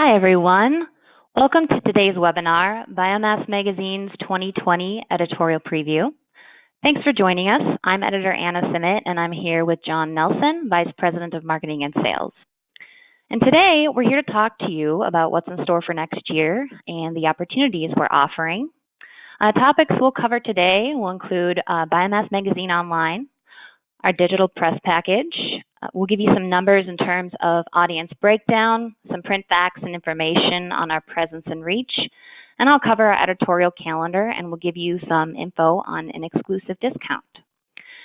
Hi, everyone. Welcome to today's webinar, Biomass Magazine's 2020 Editorial Preview. Thanks for joining us. I'm editor Anna Simmet, and I'm here with John Nelson, Vice President of Marketing and Sales. And today, we're here to talk to you about what's in store for next year and the opportunities we're offering. Topics we'll cover today will include Biomass Magazine Online, our digital press package. We'll give you some numbers in terms of audience breakdown, some print facts and information on our presence and reach, and I'll cover our editorial calendar and we'll give you some info on an exclusive discount.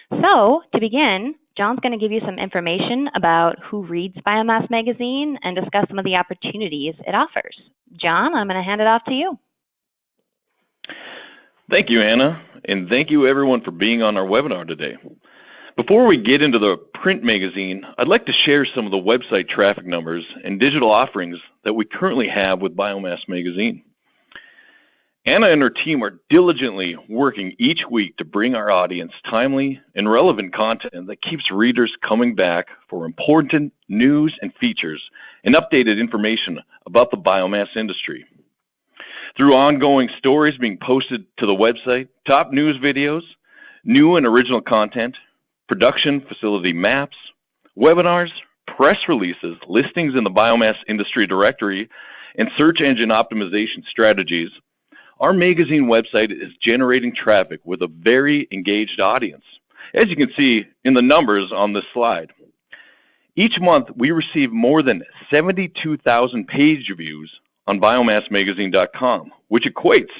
So, to begin, John's going to give you some information about who reads Biomass Magazine and discuss some of the opportunities it offers. John, I'm going to hand it off to you. Thank you, Anna, and thank you everyone for being on our webinar today. Before we get into the print magazine, I'd like to share some of the website traffic numbers and digital offerings that we currently have with Biomass Magazine. Anna and her team are diligently working each week to bring our audience timely and relevant content that keeps readers coming back for important news and features and updated information about the biomass industry. Through ongoing stories being posted to the website, top news videos, new and original content, production facility maps, webinars, press releases, listings in the biomass industry directory, and search engine optimization strategies, our magazine website is generating traffic with a very engaged audience, as you can see in the numbers on this slide. Each month, we receive more than 72,000 page views on biomassmagazine.com, which equates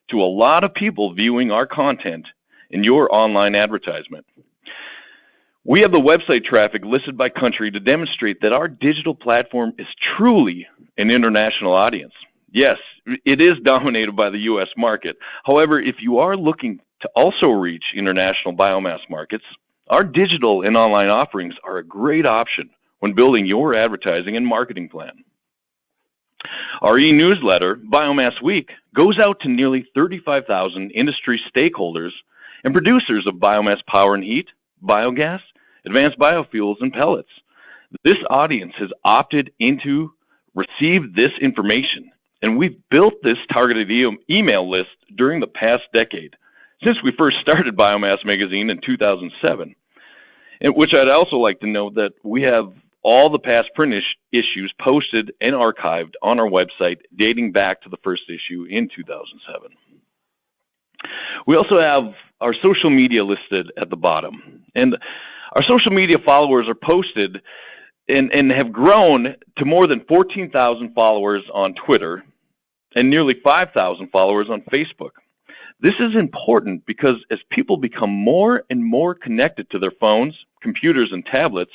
to a lot of people viewing our content in your online advertisement. We have the website traffic listed by country to demonstrate that our digital platform is truly an international audience. Yes, it is dominated by the U.S. market. However, if you are looking to also reach international biomass markets, our digital and online offerings are a great option when building your advertising and marketing plan. Our e-newsletter, Biomass Week, goes out to nearly 35,000 industry stakeholders and producers of biomass power and heat, biogas, advanced biofuels, and pellets. This audience has opted into receive this information, and we've built this targeted email list during the past decade, since we first started Biomass Magazine in 2007, and which I'd also like to note that we have all the past print issues posted and archived on our website dating back to the first issue in 2007. We also have our social media listed at the bottom, and our social media followers are posted and have grown to more than 14,000 followers on Twitter and nearly 5,000 followers on Facebook. This is important because as people become more and more connected to their phones, computers, and tablets,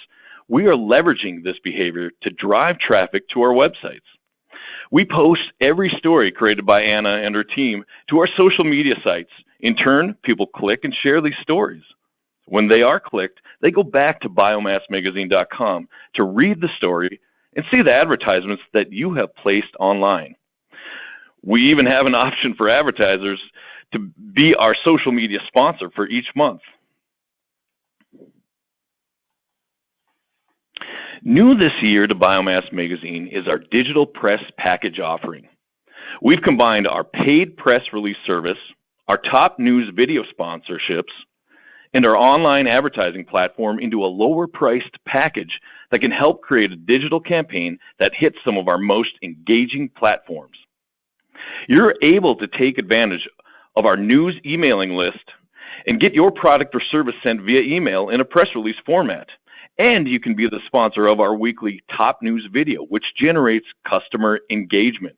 we are leveraging this behavior to drive traffic to our websites. We post every story created by Anna and her team to our social media sites. In turn, people click and share these stories. When they are clicked, they go back to biomassmagazine.com to read the story and see the advertisements that you have placed online. We even have an option for advertisers to be our social media sponsor for each month. New this year to Biomass Magazine is our digital press package offering. We've combined our paid press release service, our top news video sponsorships, and our online advertising platform into a lower priced package that can help create a digital campaign that hits some of our most engaging platforms. You're able to take advantage of our news emailing list and get your product or service sent via email in a press release format. And you can be the sponsor of our weekly top news video, which generates customer engagement.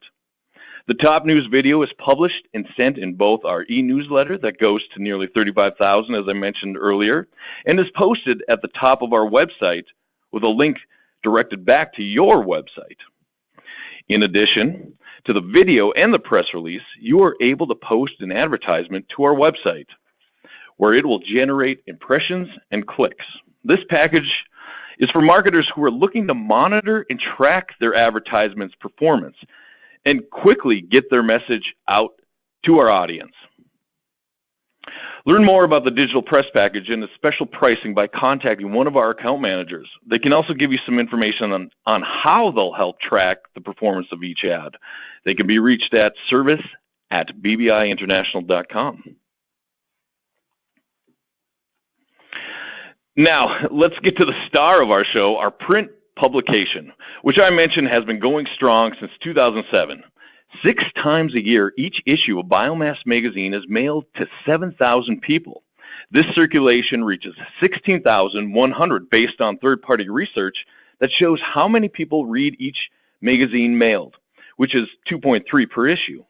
The top news video is published and sent in both our e-newsletter that goes to nearly 35,000, as I mentioned earlier, and is posted at the top of our website with a link directed back to your website. In addition to the video and the press release, you are able to post an advertisement to our website, where it will generate impressions and clicks. This package is for marketers who are looking to monitor and track their advertisement's performance and quickly get their message out to our audience. Learn more about the digital press package and the special pricing by contacting one of our account managers. They can also give you some information on how they'll help track the performance of each ad. They can be reached at service@bbiinternational.com. Now, let's get to the star of our show, our print publication, which I mentioned has been going strong since 2007. 6 times a year, each issue of Biomass Magazine is mailed to 7,000 people. This circulation reaches 16,100 based on third-party research that shows how many people read each magazine mailed, which is 2.3 per issue.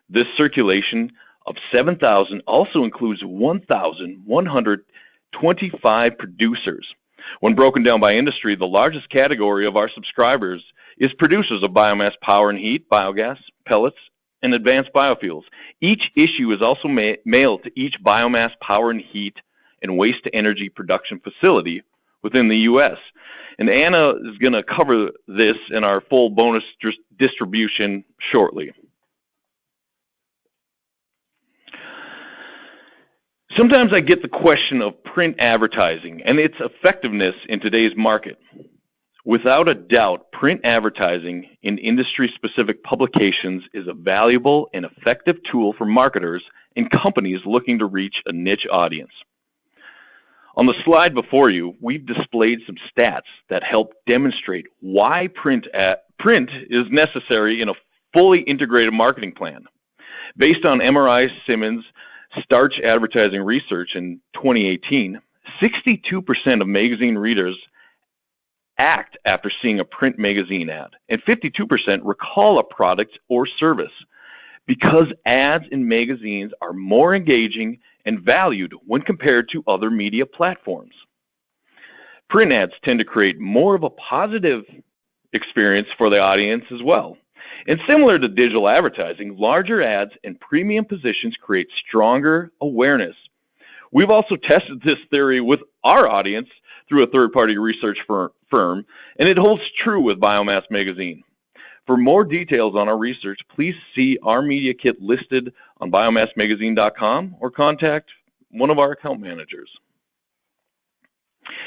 This circulation of 7,000 also includes 1,125 producers. When broken down by industry, the largest category of our subscribers is producers of biomass power and heat, biogas, pellets, and advanced biofuels. Each issue is also mailed to each biomass power and heat and waste-to-energy production facility within the U.S. And Anna is going to cover this in our full bonus distribution shortly. Sometimes I get the question of print advertising and its effectiveness in today's market. Without a doubt, print advertising in industry-specific publications is a valuable and effective tool for marketers and companies looking to reach a niche audience. On the slide before you, we've displayed some stats that help demonstrate why print is necessary in a fully integrated marketing plan. Based on MRI Simmons Starch advertising research in 2018, 62% of magazine readers act after seeing a print magazine ad, and 52% recall a product or service, because ads in magazines are more engaging and valued when compared to other media platforms. Print ads tend to create more of a positive experience for the audience as well. And similar to digital advertising, larger ads and premium positions create stronger awareness. We've also tested this theory with our audience through a third-party research firm, and it holds true with Biomass Magazine. For more details on our research, please see our media kit listed on biomassmagazine.com or contact one of our account managers.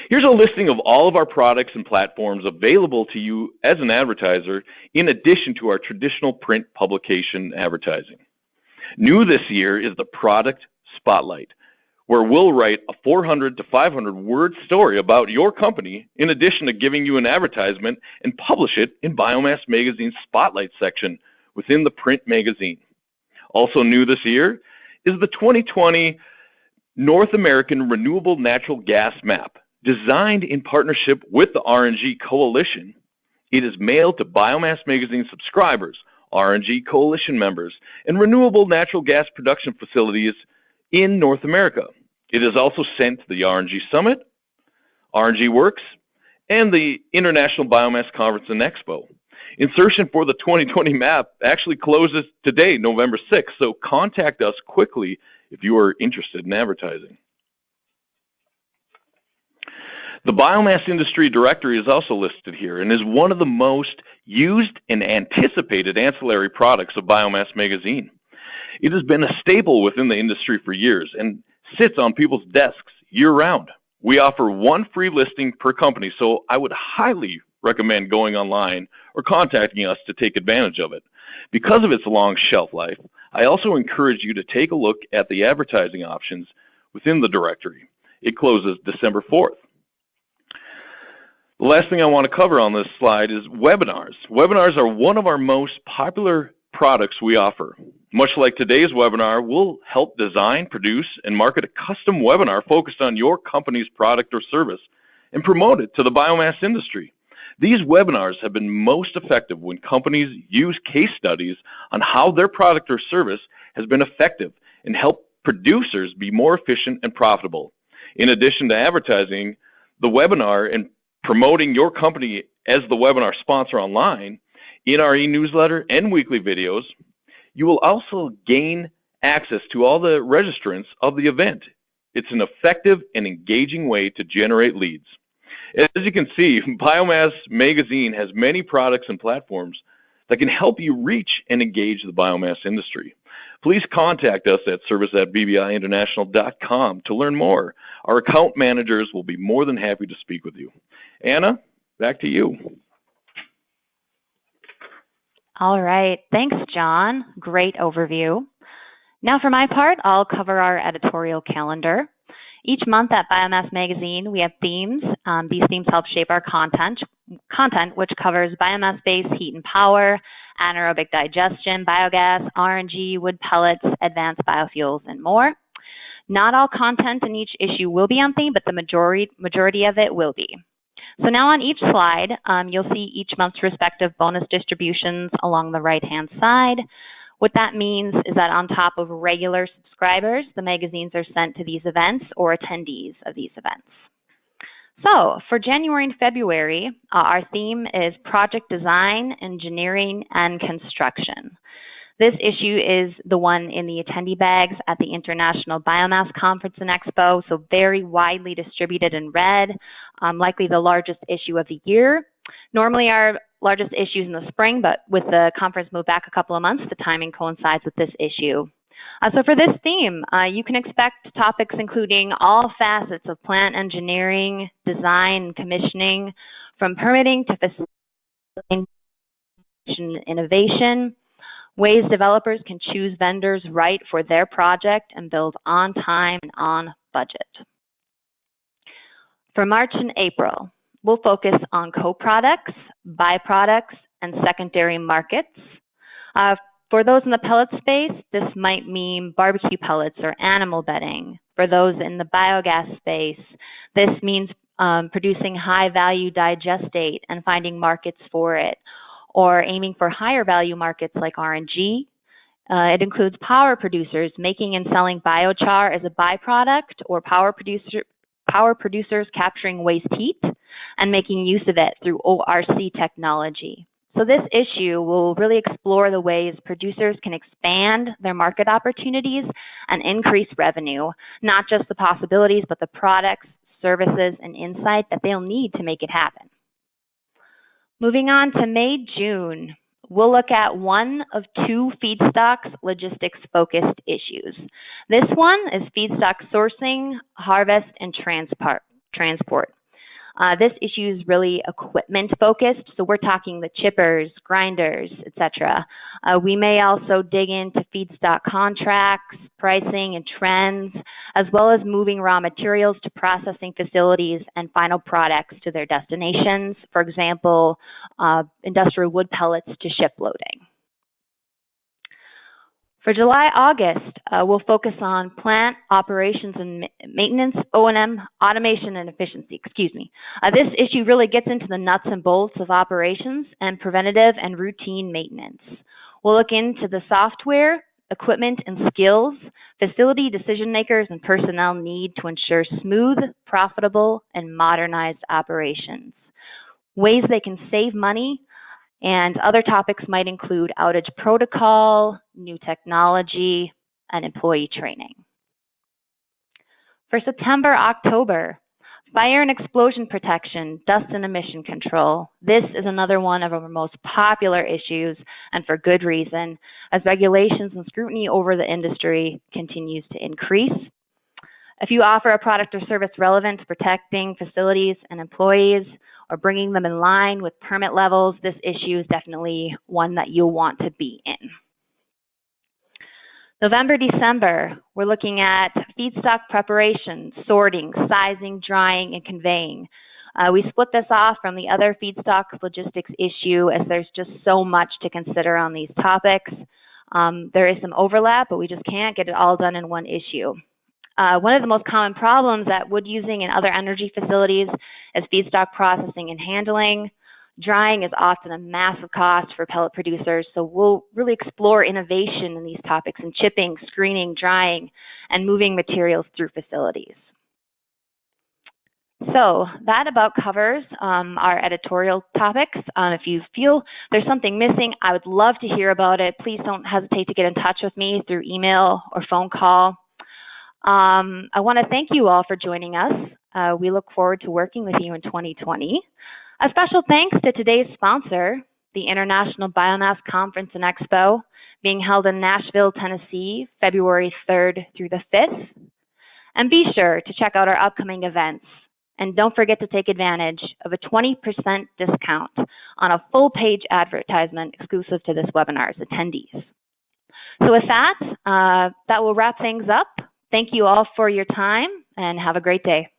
Here's a listing of all of our products and platforms available to you as an advertiser, in addition to our traditional print publication advertising. New this year is the Product Spotlight, where we'll write a 400 to 500 word story about your company, in addition to giving you an advertisement, and publish it in Biomass Magazine's Spotlight section within the print magazine. Also new this year is the 2020 North American Renewable Natural Gas Map. Designed in partnership with the RNG Coalition, it is mailed to Biomass Magazine subscribers, RNG Coalition members, and renewable natural gas production facilities in North America. It is also sent to the RNG Summit, RNG Works, and the International Biomass Conference and Expo. Insertion for the 2020 map actually closes today, November 6th, so contact us quickly if you are interested in advertising. The Biomass Industry Directory is also listed here and is one of the most used and anticipated ancillary products of Biomass Magazine. It has been a staple within the industry for years and sits on people's desks year-round. We offer one free listing per company, so I would highly recommend going online or contacting us to take advantage of it. Because of its long shelf life, I also encourage you to take a look at the advertising options within the directory. It closes December 4th. The last thing I want to cover on this slide is webinars. Webinars are one of our most popular products we offer. Much like today's webinar, we'll help design, produce, and market a custom webinar focused on your company's product or service and promote it to the biomass industry. These webinars have been most effective when companies use case studies on how their product or service has been effective and help producers be more efficient and profitable. In addition to advertising the webinar and promoting your company as the webinar sponsor online, in our e-newsletter and weekly videos, you will also gain access to all the registrants of the event. It's an effective and engaging way to generate leads. As you can see, Biomass Magazine has many products and platforms that can help you reach and engage the biomass industry. please contact us at service@bbiinternational.com to learn more. Our account managers will be more than happy to speak with you. Anna, back to you. All right. Thanks, John. Great overview. Now for my part, I'll cover our editorial calendar. Each month at Biomass Magazine, we have themes. These themes help shape our content, which covers biomass-based heat and power, anaerobic digestion, biogas, RNG, wood pellets, advanced biofuels, and more. Not all content in each issue will be on theme, but the majority of it will be. So now on each slide, you'll see each month's respective bonus distributions along the right-hand side. What that means is that on top of regular subscribers, the magazines are sent to these events or attendees of these events. So for January and February, our theme is Project Design, Engineering, and Construction. This issue is the one in the attendee bags at the International Biomass Conference and Expo, so very widely distributed and read, likely the largest issue of the year. Normally our largest issue is in the spring, but with the conference moved back a couple of months, the timing coincides with this issue. So for this theme, you can expect topics including all facets of plant engineering, design, and commissioning, from permitting to facility innovation, ways developers can choose vendors right for their project and build on time and on budget. For March and April, we'll focus on co-products, byproducts, and secondary markets. For those in the pellet space, this might mean barbecue pellets or animal bedding. For those in the biogas space, this means producing high-value digestate and finding markets for it, or aiming for higher value markets like RNG. It includes power producers making and selling biochar as a byproduct, or power producers capturing waste heat and making use of it through ORC technology. So this issue will really explore the ways producers can expand their market opportunities and increase revenue, not just the possibilities, but the products, services, and insight that they'll need to make it happen. Moving on to May, June, we'll look at one of two feedstocks logistics-focused issues. This one is feedstock sourcing, harvest, and transport. This issue is really equipment-focused, so we're talking the chippers, grinders, etc. We may also dig into feedstock contracts, pricing, and trends, as well as moving raw materials to processing facilities and final products to their destinations. For example, industrial wood pellets to ship loading. For July, August, we'll focus on plant operations and maintenance, O&M, automation and efficiency, This issue really gets into the nuts and bolts of operations and preventative and routine maintenance. We'll look into the software, equipment and skills facility decision makers and personnel need to ensure smooth, profitable, and modernized operations. Ways they can save money. And other topics might include outage protocol, new technology, and employee training. For September, October, fire and explosion protection, dust and emission control. This is another one of our most popular issues, and for good reason, as regulations and scrutiny over the industry continues to increase. If you offer a product or service relevant to protecting facilities and employees, or bringing them in line with permit levels, this issue is definitely one that you'll want to be in. November, December, we're looking at feedstock preparation, sorting, sizing, drying, and conveying. We split this off from the other feedstock logistics issue as there's just so much to consider on these topics. There is some overlap, but we just can't get it all done in one issue. One of the most common problems at wood using and other energy facilities is feedstock processing and handling. Drying is often a massive cost for pellet producers, so we'll really explore innovation in these topics in chipping, screening, drying, and moving materials through facilities. So that about covers our editorial topics. If you feel there's something missing, I would love to hear about it. Please don't hesitate to get in touch with me through email or phone call. I want to thank you all for joining us. We look forward to working with you in 2020. A special thanks to today's sponsor, the International Biomass Conference and Expo. being held in Nashville, Tennessee, February 3rd through the 5th. And be sure to check out our upcoming events. And don't forget to take advantage of a 20% discount on a full-page advertisement exclusive to this webinar's attendees. So with that, that will wrap things up. Thank you all for your time, and have a great day.